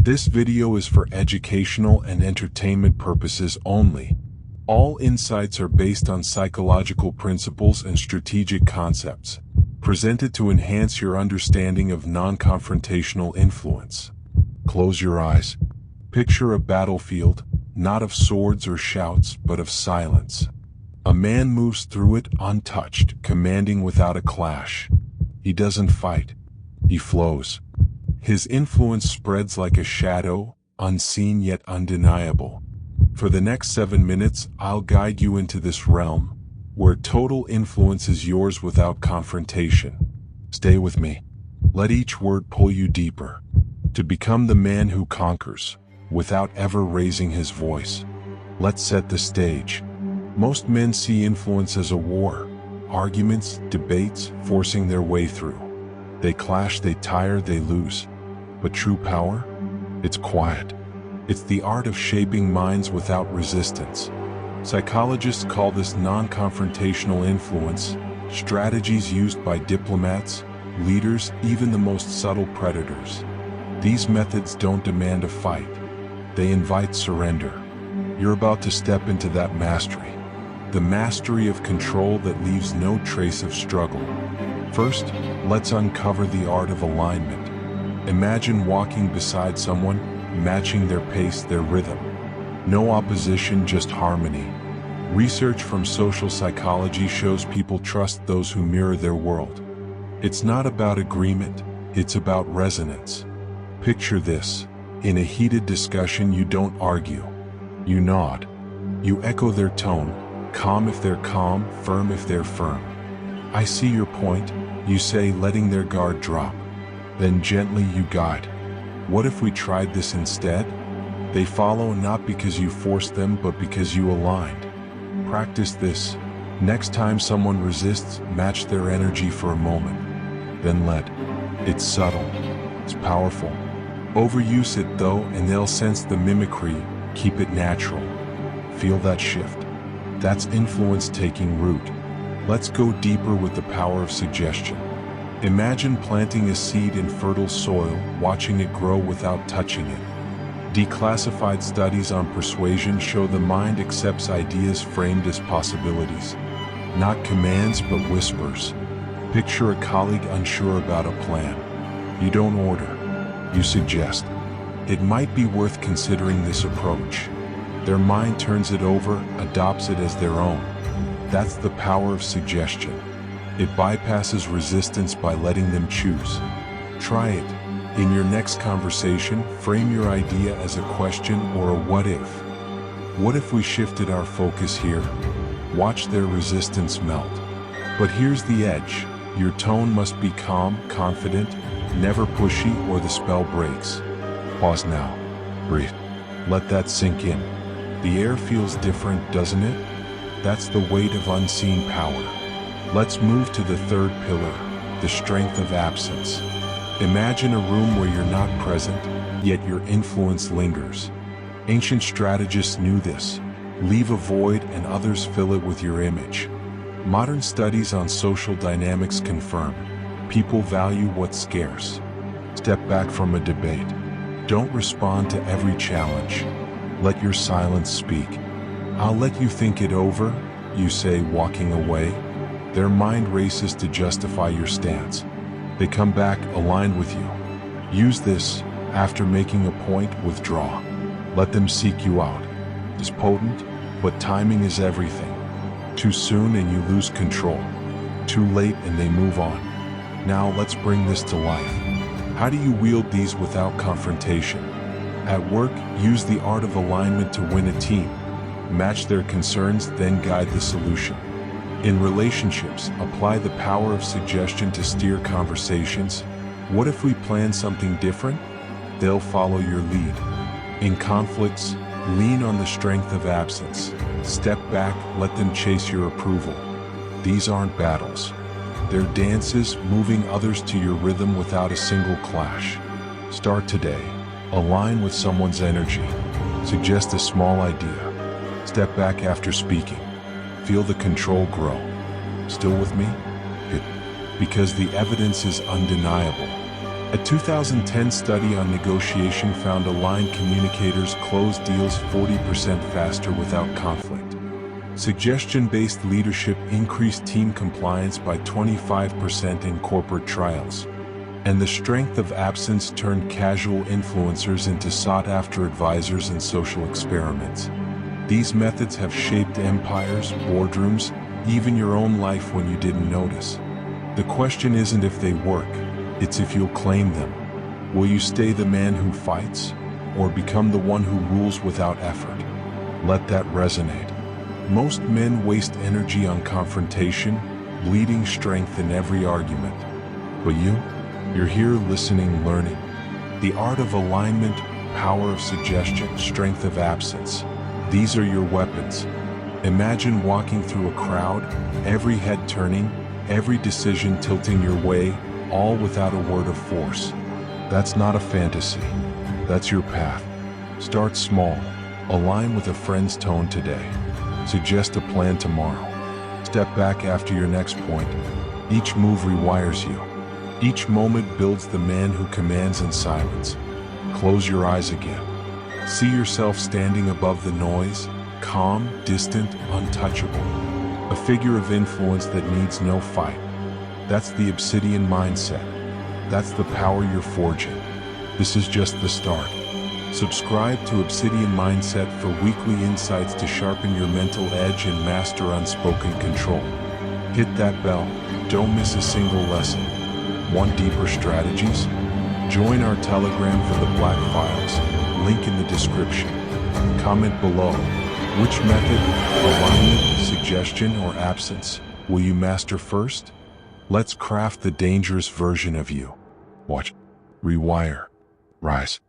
This video is for educational and entertainment purposes only. All insights are based on psychological principles and strategic concepts, presented to enhance your understanding of non-confrontational influence. Close your eyes. Picture a battlefield, not of swords or shouts, but of silence. A man moves through it untouched, commanding without a clash. He doesn't fight. He flows. His influence spreads like a shadow, unseen yet undeniable. For the next 7 minutes, I'll guide you into this realm, where total influence is yours without confrontation. Stay with me. Let each word pull you deeper, to become the man who conquers, without ever raising his voice. Let's set the stage. Most men see influence as a war, arguments, debates, forcing their way through. They clash, they tire, they lose. But true power? It's quiet. It's the art of shaping minds without resistance. Psychologists call this non-confrontational influence, strategies used by diplomats, leaders, even the most subtle predators. These methods don't demand a fight. They invite surrender. You're about to step into that mastery. The mastery of control that leaves no trace of struggle. First, let's uncover the art of alignment. Imagine walking beside someone, matching their pace, their rhythm. No opposition, just harmony. Research from social psychology shows people trust those who mirror their world. It's not about agreement, it's about resonance. Picture this. In a heated discussion, you don't argue. You nod. You echo their tone, calm if they're calm, firm if they're firm. I see your point, you say, letting their guard drop. Then gently you guide. What if we tried this instead? They follow not because you forced them, but because you aligned. Practice this. Next time someone resists, match their energy for a moment. Then let. It's subtle. It's powerful. Overuse it though, and they'll sense the mimicry. Keep it natural. Feel that shift. That's influence taking root. Let's go deeper with the power of suggestion. Imagine planting a seed in fertile soil, watching it grow without touching it. Declassified studies on persuasion show the mind accepts ideas framed as possibilities, not commands but whispers. Picture a colleague unsure about a plan. You don't order, you suggest. It might be worth considering this approach. Their mind turns it over, adopts it as their own. That's the power of suggestion. It bypasses resistance by letting them choose. Try it. In your next conversation, frame your idea as a question or a what if. What if we shifted our focus here? Watch their resistance melt. But here's the edge. Your tone must be calm, confident, never pushy, or the spell breaks. Pause now. Breathe. Let that sink in. The air feels different, doesn't it? That's the weight of unseen power. Let's move to the third pillar, the strength of absence. Imagine a room where you're not present, yet your influence lingers. Ancient strategists knew this. Leave a void and others fill it with your image. Modern studies on social dynamics confirm people value what's scarce. Step back from a debate. Don't respond to every challenge. Let your silence speak. I'll let you think it over, you say, walking away. Their mind races to justify your stance. They come back aligned with you. Use this. After making a point, withdraw. Let them seek you out. It's potent, but timing is everything. Too soon and you lose control. Too late and they move on. Now let's bring this to life. How do you wield these without confrontation? At work, use the art of alignment to win a team. Match their concerns, then guide the solution. In relationships, apply the power of suggestion to steer conversations. What if we plan something different? They'll follow your lead. In conflicts, lean on the strength of absence. Step back, let them chase your approval. These aren't battles. They're dances, moving others to your rhythm without a single clash. Start today. Align with someone's energy. Suggest a small idea. Step back after speaking. Feel the control grow. Still with me? Good. Because the evidence is undeniable. A 2010 study on negotiation found aligned communicators close deals 40% faster without conflict. Suggestion-based leadership increased team compliance by 25% in corporate trials. And the strength of absence turned casual influencers into sought-after advisors in social experiments. These methods have shaped empires, boardrooms, even your own life when you didn't notice. The question isn't if they work, it's if you'll claim them. Will you stay the man who fights, or become the one who rules without effort? Let that resonate. Most men waste energy on confrontation, bleeding strength in every argument. But you're here listening, learning. The art of alignment, power of suggestion, strength of absence. These are your weapons. Imagine walking through a crowd, every head turning, every decision tilting your way, all without a word of force. That's not a fantasy. That's your path. Start small. Align with a friend's tone today. Suggest a plan tomorrow. Step back after your next point. Each move rewires you. Each moment builds the man who commands in silence. Close your eyes again. See yourself standing above the noise, calm, distant, untouchable. A figure of influence that needs no fight. That's the Obsidian Mindset. That's the power you're forging. This is just the start. Subscribe to Obsidian Mindset for weekly insights to sharpen your mental edge and master unspoken control. Hit that bell. Don't miss a single lesson. Want deeper strategies? Join our Telegram for the Black Files, link in the description. Comment below. Which method, alignment, suggestion, or absence, will you master first? Let's craft the dangerous version of you. Watch. Rewire. Rise.